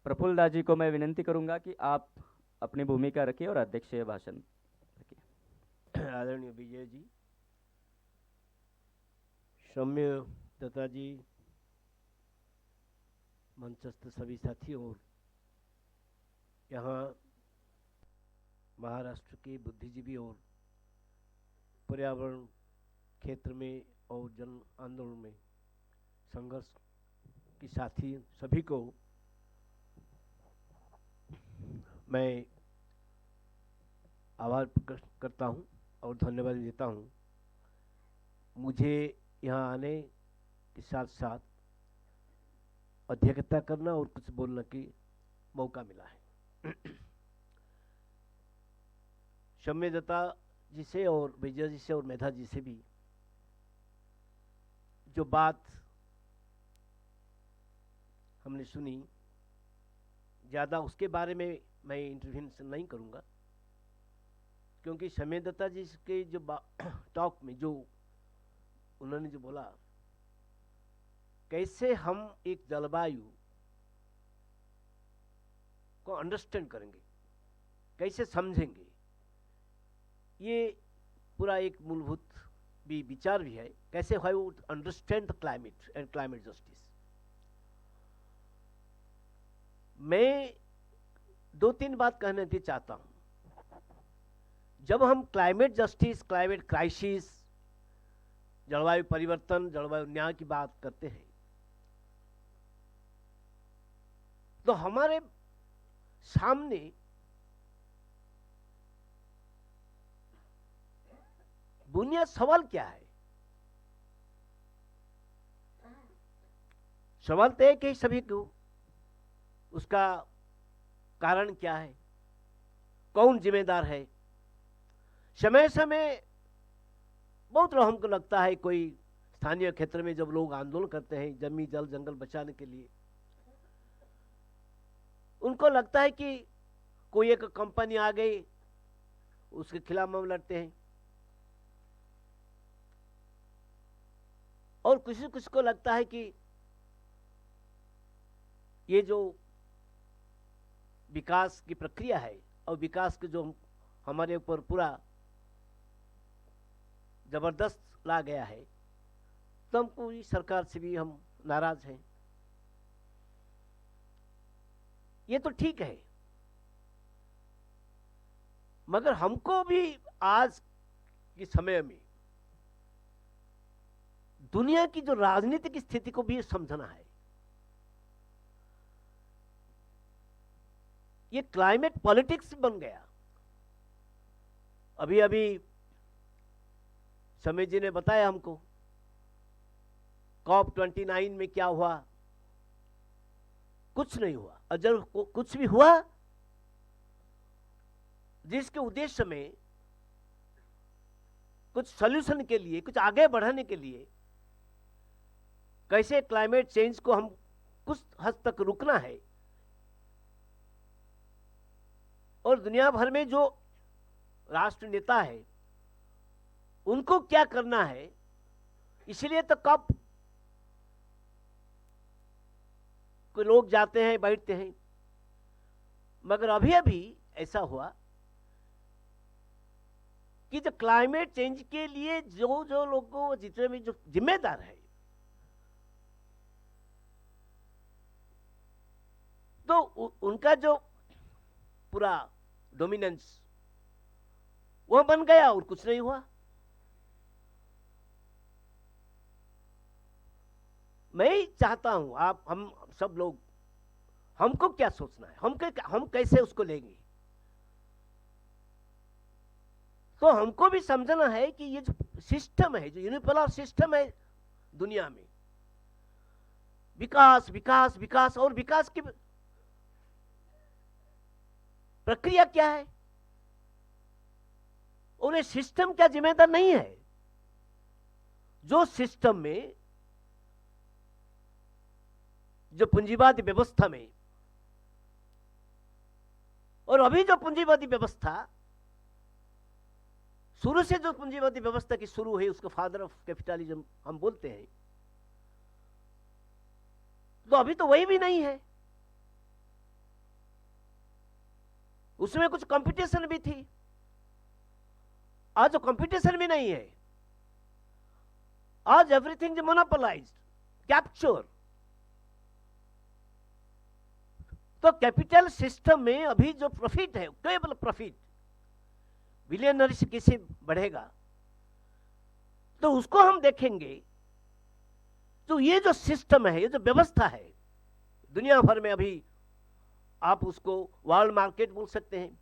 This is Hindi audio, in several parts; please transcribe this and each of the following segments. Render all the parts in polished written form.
प्रफुल्ल दास जी को मैं विनंती करूंगा कि आप अपनी भूमिका रखिए और अध्यक्षीय भाषण रखिए। आदरणीय विजय जी, सौम्य दत्ता जी, मंचस्थ सभी साथियों और यहाँ महाराष्ट्र के बुद्धिजीवी और पर्यावरण क्षेत्र में और जन आंदोलन में संघर्ष के साथी सभी को मैं आभार प्रकट करता हूँ और धन्यवाद देता हूँ। मुझे यहाँ आने के साथ साथ अध्यक्षता करना और कुछ बोलने की मौका मिला है। सौम्य दत्ता जी से और विजय जी से और मेधा जी से भी जो बात हमने सुनी, ज़्यादा उसके बारे में मैं इंटरवेंशन नहीं करूँगा, क्योंकि सौम्य दत्ता जी के जो टॉक में जो उन्होंने जो बोला, कैसे हम एक जलवायु को अंडरस्टैंड करेंगे, कैसे समझेंगे, ये पूरा एक मूलभूत भी विचार भी है। कैसे how would understand the climate and climate justice. मैं दो तीन बात कहने की चाहता हूं। जब हम क्लाइमेट जस्टिस, क्लाइमेट क्राइसिस, जलवायु परिवर्तन, जलवायु न्याय की बात करते हैं, तो हमारे सामने बुनियादी सवाल क्या है? सवाल तो एक ही सभी को, उसका कारण क्या है, कौन जिम्मेदार है। समय समय बहुत लोग हमको लगता है, कोई स्थानीय क्षेत्र में जब लोग आंदोलन करते हैं जमीन जल जंगल बचाने के लिए, उनको लगता है कि कोई एक कंपनी आ गई, उसके खिलाफ हम लड़ते हैं। और किसी किसी को लगता है कि ये जो विकास की प्रक्रिया है और विकास के जो हमारे ऊपर पूरा जबरदस्त ला गया है, तो हमको इस सरकार से भी हम नाराज हैं। ये तो ठीक है, मगर हमको भी आज के समय में दुनिया की जो राजनीतिक स्थिति को भी समझना है। ये क्लाइमेट पॉलिटिक्स बन गया। अभी अभी समीर जी ने बताया हमको COP29 में क्या हुआ। कुछ नहीं हुआ, और जब कुछ भी हुआ जिसके उद्देश्य में कुछ सॉल्यूशन के लिए, कुछ आगे बढ़ाने के लिए, कैसे क्लाइमेट चेंज को हम कुछ हद तक रुकना है, और दुनिया भर में जो राष्ट्र नेता है उनको क्या करना है, इसलिए तो कप को लोग जाते हैं, बैठते हैं। मगर अभी अभी ऐसा हुआ कि जो क्लाइमेट चेंज के लिए जो जो लोगों, जितने भी जो जिम्मेदार है, तो उनका जो पूरा डोमिनेंस वो बन गया और कुछ नहीं हुआ। मैं चाहता हूं हम सब लोग, हमको क्या सोचना है, हम कैसे उसको लेंगे। तो हमको भी समझना है कि ये जो सिस्टम है, जो यूनिपोलर सिस्टम है दुनिया में, विकास विकास विकास, और विकास की प्रक्रिया क्या है, और ये सिस्टम क्या जिम्मेदार नहीं है। जो सिस्टम में, जो पूंजीवादी व्यवस्था में, और अभी जो पूंजीवादी व्यवस्था, शुरू से जो पूंजीवादी व्यवस्था की शुरू हुई, उसको फादर ऑफ कैपिटलिज्म हम बोलते हैं, तो अभी तो वही भी नहीं है। उसमें कुछ कंपटीशन भी थी। आज तो कंपटीशन भी नहीं है, आज एवरीथिंग इज मोनोपोलाइज्ड, कैप्चर। तो कैपिटल सिस्टम में अभी जो प्रॉफिट है, केवल प्रॉफिट, बिलियनरी से कैसे बढ़ेगा, तो उसको हम देखेंगे। तो ये जो सिस्टम है, ये जो व्यवस्था है दुनिया भर में, अभी आप उसको वर्ल्ड मार्केट बोल सकते हैं,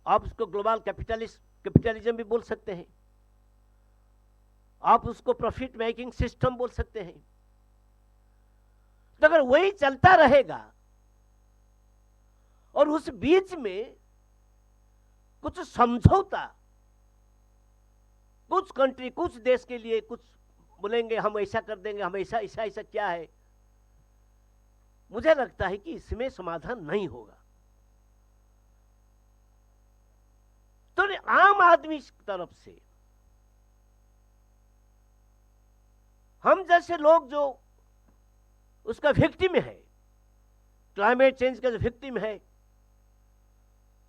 आप उसको ग्लोबल कैपिटलिज्म भी बोल सकते हैं, आप उसको प्रॉफिट मेकिंग सिस्टम बोल सकते हैं। तो अगर वही चलता रहेगा और उस बीच में कुछ समझौता, कुछ कंट्री, कुछ देश के लिए कुछ बोलेंगे हम ऐसा कर देंगे, हम ऐसा ऐसा ऐसा क्या है, मुझे लगता है कि इसमें समाधान नहीं होगा। तो आम आदमी की तरफ से हम जैसे लोग जो उसका विक्टिम है, क्लाइमेट चेंज का जो विक्टिम है,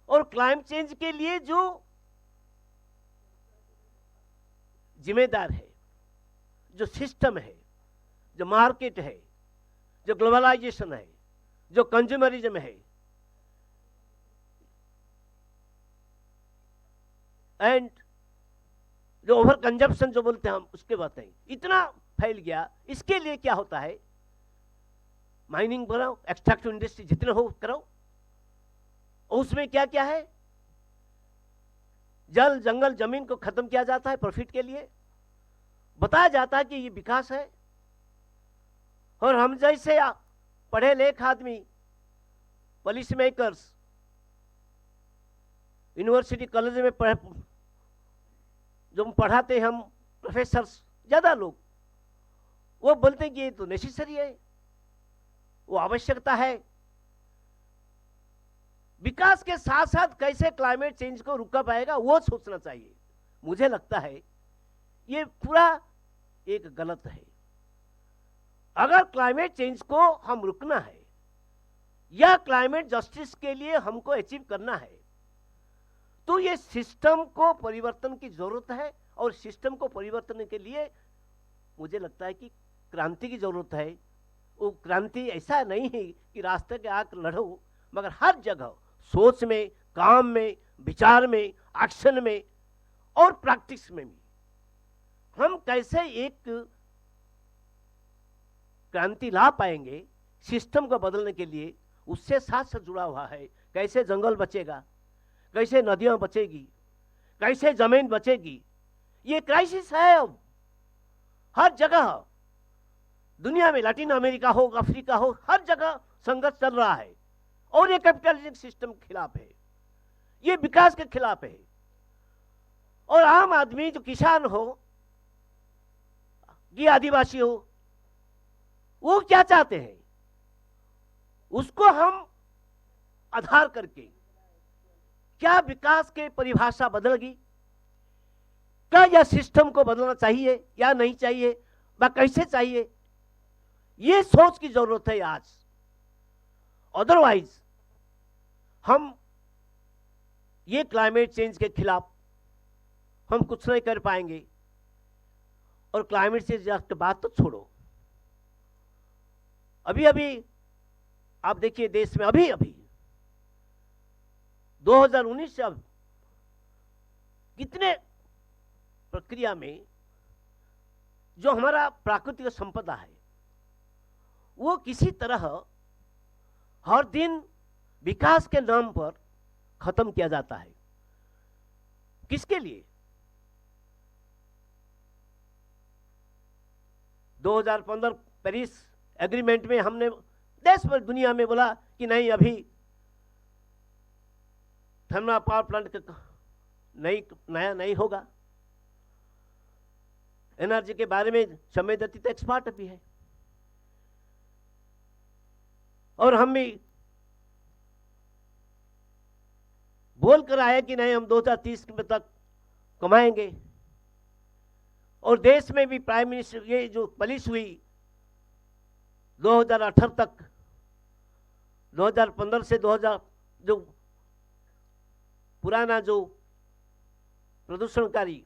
और क्लाइमेट चेंज के लिए जो जिम्मेदार है, जो सिस्टम है, जो मार्केट है, जो ग्लोबलाइजेशन है, जो कंज्यूमरिज्म है, एंड जो ओवर कंजप्शन जो बोलते हैं हम, उसके बात है, इतना फैल गया। इसके लिए क्या होता है, माइनिंग बनाओ, एक्सट्रैक्टिव इंडस्ट्री जितने हो करो, उसमें क्या क्या है, जल जंगल जमीन को खत्म किया जाता है प्रॉफिट के लिए, बताया जाता है कि ये विकास है। और हम जैसे पढ़े लिख आदमी, पॉलिसी मेकर्स, यूनिवर्सिटी कॉलेज में जो पढ़ाते हम प्रोफेसर्स, ज्यादा लोग वो बोलते हैं कि ये तो नेसेसरी है, वो आवश्यकता है। विकास के साथ साथ कैसे क्लाइमेट चेंज को रुका पाएगा वो सोचना चाहिए। मुझे लगता है ये पूरा एक गलत है। अगर क्लाइमेट चेंज को हम रुकना है या क्लाइमेट जस्टिस के लिए हमको अचीव करना है, तो ये सिस्टम को परिवर्तन की जरूरत है। और सिस्टम को परिवर्तन के लिए मुझे लगता है कि क्रांति की जरूरत है। वो क्रांति ऐसा नहीं है कि रास्ते के आग लड़ो, मगर हर जगह सोच में, काम में, विचार में, एक्शन में और प्रैक्टिस में भी हम कैसे एक क्रांति ला पाएंगे सिस्टम को बदलने के लिए, उससे साथ साथ जुड़ा हुआ है। कैसे जंगल बचेगा, कैसे नदियां बचेगी, कैसे जमीन बचेगी, ये क्राइसिस है अब हर जगह दुनिया में। लैटिन अमेरिका हो, अफ्रीका हो, हर जगह संघर्ष चल रहा है। और ये कैपिटलिज्म सिस्टम के खिलाफ है, ये विकास के खिलाफ है। और आम आदमी जो किसान हो कि आदिवासी हो, वो क्या चाहते हैं, उसको हम आधार करके क्या विकास के परिभाषा बदलेगी, क्या यह सिस्टम को बदलना चाहिए या नहीं चाहिए, व कैसे चाहिए, ये सोच की जरूरत है आज। अदरवाइज हम ये क्लाइमेट चेंज के खिलाफ हम कुछ नहीं कर पाएंगे। और क्लाइमेट चेंज की बात तो छोड़ो, अभी अभी आप देखिए देश में अभी अभी 2019 से अब कितने प्रक्रिया में जो हमारा प्राकृतिक संपदा है वो किसी तरह हर दिन विकास के नाम पर खत्म किया जाता है। किसके लिए? 2015 पेरिस एग्रीमेंट में हमने देश भर दुनिया में बोला कि नहीं, अभी थर्मल पावर प्लांट नया नहीं होगा। एनर्जी के बारे में समय दत्ती तो एक्सपर्ट भी है, और हम भी बोल कर आए कि नहीं, हम 2030 तक कमाएंगे। और देश में भी प्राइम मिनिस्टर ये जो पॉलिसी हुई 2018 तक, 2015 से जो पुराना जो प्रदूषणकारी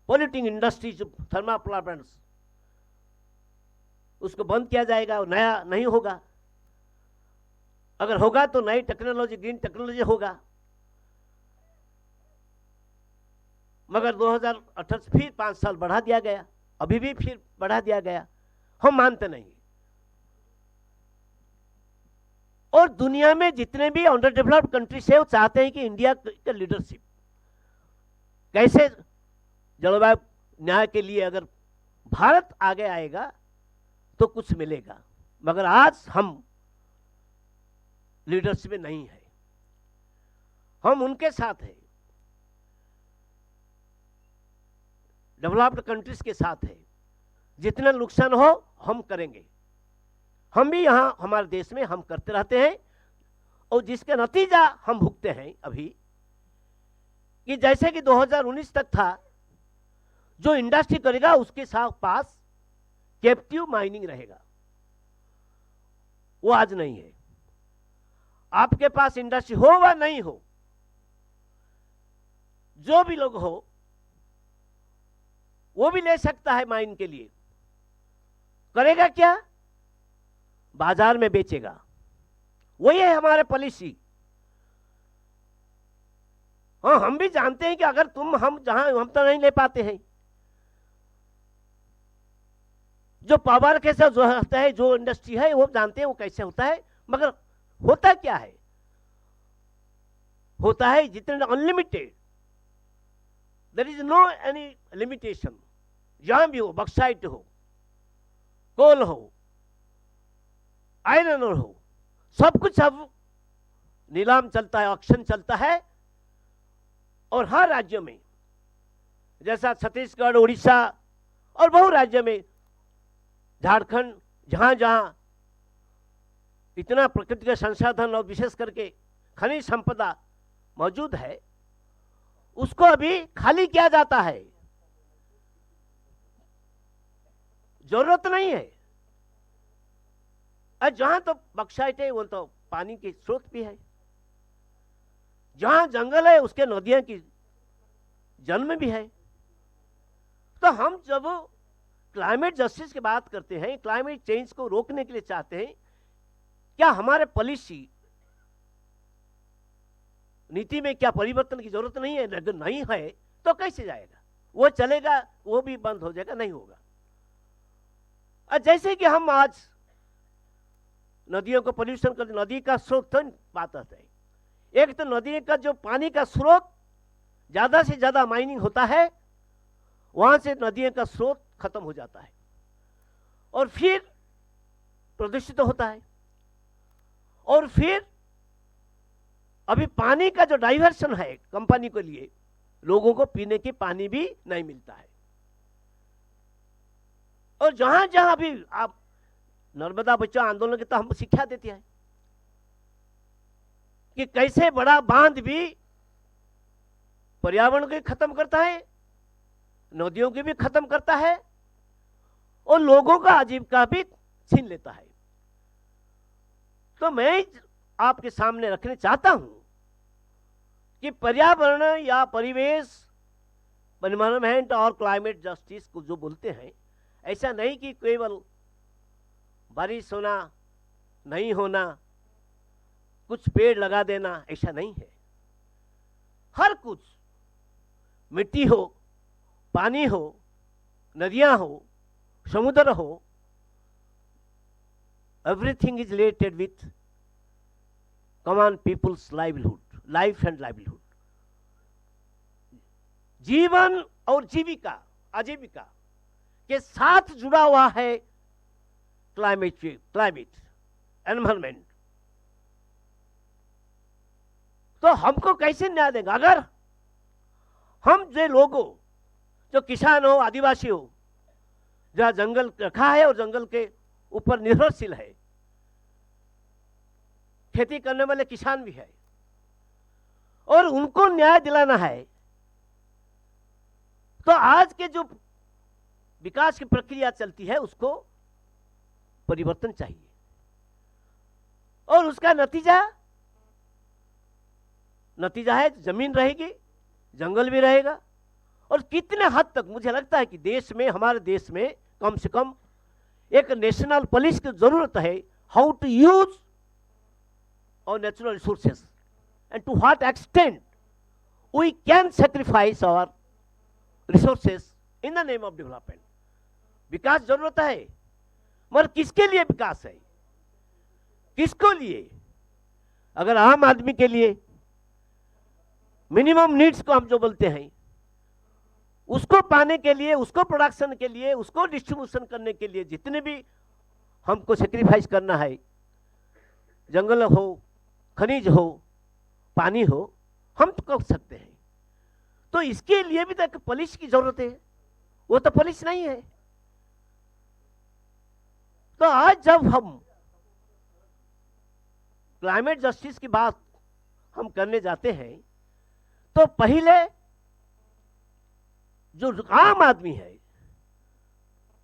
पॉल्यूटिंग इंडस्ट्री जो थर्मल पावर प्लांट्स, उसको बंद किया जाएगा और नया नहीं होगा। अगर होगा तो नई टेक्नोलॉजी, ग्रीन टेक्नोलॉजी होगा। मगर 2018 से फिर 5 साल बढ़ा दिया गया, अभी भी फिर बढ़ा दिया गया। हम मानते नहीं। और दुनिया में जितने भी अंडर डेवलप्ड कंट्रीज है वो चाहते हैं कि इंडिया का लीडरशिप कैसे जलवायु न्याय के लिए अगर भारत आगे आएगा तो कुछ मिलेगा। मगर आज हम लीडरशिप में नहीं है, हम उनके साथ हैं, डेवलप्ड कंट्रीज के साथ है। जितना नुकसान हो हम करेंगे। हम भी यहाँ हमारे देश में हम करते रहते हैं और जिसका नतीजा हम भुगते हैं अभी, कि जैसे कि 2019 तक था, जो इंडस्ट्री करेगा उसके साथ पास कैप्टिव माइनिंग रहेगा, वो आज नहीं है। आपके पास इंडस्ट्री हो वा नहीं हो, जो भी लोग हो वो भी ले सकता है माइन के लिए। करेगा क्या? बाजार में बेचेगा। वही है हमारे पॉलिसी। हाँ, हम भी जानते हैं कि अगर हम जहां हम तो नहीं ले पाते हैं, जो पावर कैसे जो होता है, जो इंडस्ट्री है वो जानते हैं वो कैसे होता है। मगर होता क्या है? होता है जितने unlimited, there is no any limitation. जहां भी हो, बक्साइट हो, कोल हो, आयरन हो, सब कुछ अब नीलाम चलता है, ऑक्शन चलता है। और हर राज्य में, जैसा छत्तीसगढ़, उड़ीसा और बहु राज्य में, झारखंड, जहां जहां इतना प्रकृति का संसाधन और विशेष करके खनिज संपदा मौजूद है, उसको अभी खाली किया जाता है। जरूरत नहीं है। और जहां तो बक्साइट है वो तो पानी के स्रोत भी है। जहां जंगल है उसके नदियां की जन्म भी है। तो हम जब क्लाइमेट जस्टिस की बात करते हैं, क्लाइमेट चेंज को रोकने के लिए चाहते हैं, क्या हमारे पॉलिसी नीति में क्या परिवर्तन की जरूरत नहीं है? अगर नहीं है तो कैसे जाएगा? वो चलेगा, वो भी बंद हो जाएगा, नहीं होगा। और जैसे कि हम आज नदियों को पोल्यूशन कर, नदी का स्रोत बात आते हैं। एक तो नदी का जो पानी का स्रोत ज्यादा से ज्यादा माइनिंग होता है, वहां से नदियों का स्रोत खत्म हो जाता है और फिर प्रदूषित होता है। और फिर अभी पानी का जो डाइवर्शन है कंपनी के लिए, लोगों को पीने की पानी भी नहीं मिलता है। और जहां जहां अभी आप नर्मदा बचाओ आंदोलन की तो हम शिक्षा देते हैं कि कैसे बड़ा बांध भी पर्यावरण को खत्म करता है, नदियों की भी खत्म करता है और लोगों का आजीविका भी छीन लेता है। तो मैं आपके सामने रखने चाहता हूं कि पर्यावरण या परिवेश, एनवायरनमेंट और क्लाइमेट जस्टिस को जो बोलते हैं, ऐसा नहीं कि केवल बारिश होना, नहीं होना, कुछ पेड़ लगा देना, ऐसा नहीं है। हर कुछ, मिट्टी हो, पानी हो, नदियां हो, समुद्र हो, everything is related with common people's livelihood, life and livelihood. जीवन और जीविका, आजीविका के साथ जुड़ा हुआ है क्लाइमेट, एनवायरमेंट। तो हमको कैसे न्याय देगा? अगर हम जो लोगों, जो किसान हो, आदिवासी हो, जहां जंगल रखा है और जंगल के ऊपर निर्भरशील है, खेती करने वाले किसान भी है, और उनको न्याय दिलाना है, तो आज के जो विकास की प्रक्रिया चलती है उसको परिवर्तन चाहिए। और उसका नतीजा है जमीन रहेगी, जंगल भी रहेगा। और कितने हद तक मुझे लगता है कि देश में, हमारे देश में कम से कम एक नेशनल पुलिस की जरूरत है, how to use our natural resources and to what extent we can sacrifice our resources in the name of development. विकास जरूरत है, मगर किसके लिए विकास है, किसको लिए? अगर आम आदमी के लिए मिनिमम नीड्स को हम जो बोलते हैं, उसको पाने के लिए, उसको प्रोडक्शन के लिए, उसको डिस्ट्रीब्यूशन करने के लिए जितने भी हमको सेक्रीफाइस करना है, जंगल हो, खनिज हो, पानी हो, हम तो कर सकते हैं। तो इसके लिए भी तो एक पुलिस की जरूरत है, वो तो पुलिस नहीं है। तो आज जब हम क्लाइमेट जस्टिस की बात हम करने जाते हैं, तो पहले जो आम आदमी है,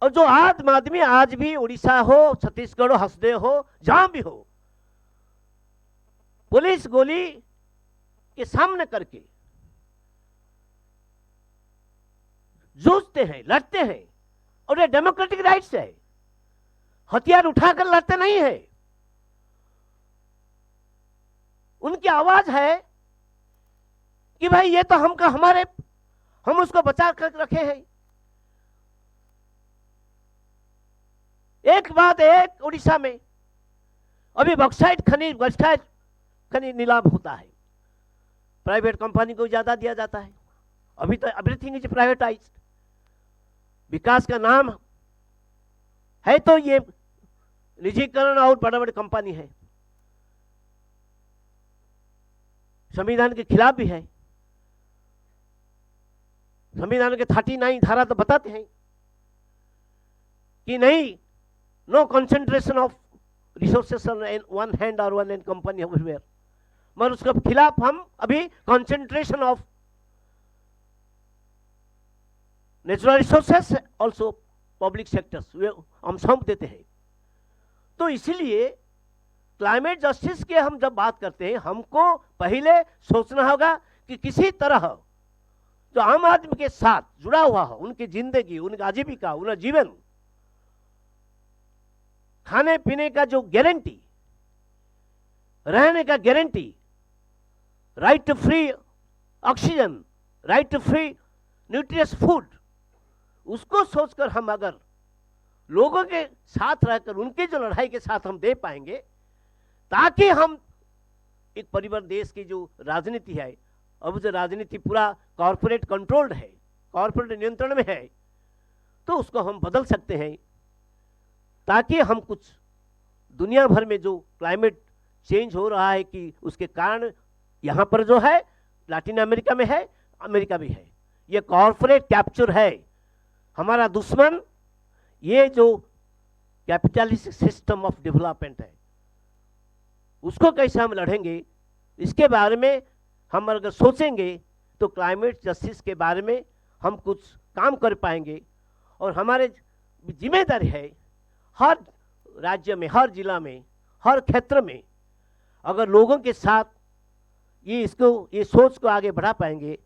और जो आम आदमी आज भी उड़ीसा हो, छत्तीसगढ़ हो, हसदेव हो, जहां भी हो, पुलिस गोली के सामने करके जूझते हैं, लड़ते हैं, और ये डेमोक्रेटिक राइट्स है। हथियार उठाकर लड़ते नहीं है। उनकी आवाज है कि भाई ये तो हम उसको बचा कर रखे हैं। एक बात, एक उड़ीसा में अभी बॉक्साइट खनिज नीलाम होता है, प्राइवेट कंपनी को ज्यादा दिया जाता है। अभी तो एवरीथिंग इज प्राइवेटाइज्ड। विकास का नाम है तो ये निजीकरण और बड़े बड़े कंपनी है। संविधान के खिलाफ भी है। संविधान के 39 धारा तो बताते हैं कि नहीं, no concentration of resources on one hand और वन हैंड कंपनी एवरीवेयर। मगर उसके खिलाफ हम अभी concentration of natural resources also public sectors हम सौंप देते हैं। तो इसीलिए क्लाइमेट जस्टिस के हम जब बात करते हैं, हमको पहले सोचना होगा कि किसी तरह जो आम आदमी के साथ जुड़ा हुआ हो, उनकी जिंदगी, उनकी आजीविका, उनका जीवन, खाने पीने का जो गारंटी, रहने का guarantee, right to free oxygen, right to free nutritious food, उसको सोचकर हम अगर लोगों के साथ रहकर उनकी जो लड़ाई के साथ हम दे पाएंगे, ताकि हम एक परिवार, देश की जो राजनीति है, अब जो राजनीति पूरा कॉर्पोरेट कंट्रोल्ड है, कॉर्पोरेट नियंत्रण में है, तो उसको हम बदल सकते हैं, ताकि हम कुछ दुनिया भर में जो क्लाइमेट चेंज हो रहा है कि उसके कारण यहाँ पर जो है, लैटिन अमेरिका में है, अमेरिका भी है, ये कॉर्पोरेट कैप्चर है। हमारा दुश्मन ये जो कैपिटलिस्टिक सिस्टम ऑफ डेवलपमेंट है, उसको कैसे हम लड़ेंगे, इसके बारे में हम अगर सोचेंगे तो क्लाइमेट जस्टिस के बारे में हम कुछ काम कर पाएंगे। और हमारे जिम्मेदारी है, हर राज्य में, हर जिला में, हर क्षेत्र में अगर लोगों के साथ ये सोच को आगे बढ़ा पाएंगे,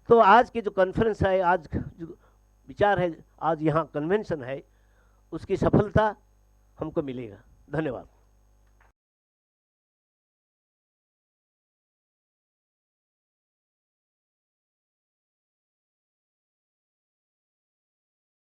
तो आज की जो कॉन्फ्रेंस है, आज जो विचार है, आज यहाँ कन्वेंशन है, उसकी सफलता हमको मिलेगा। धन्यवाद।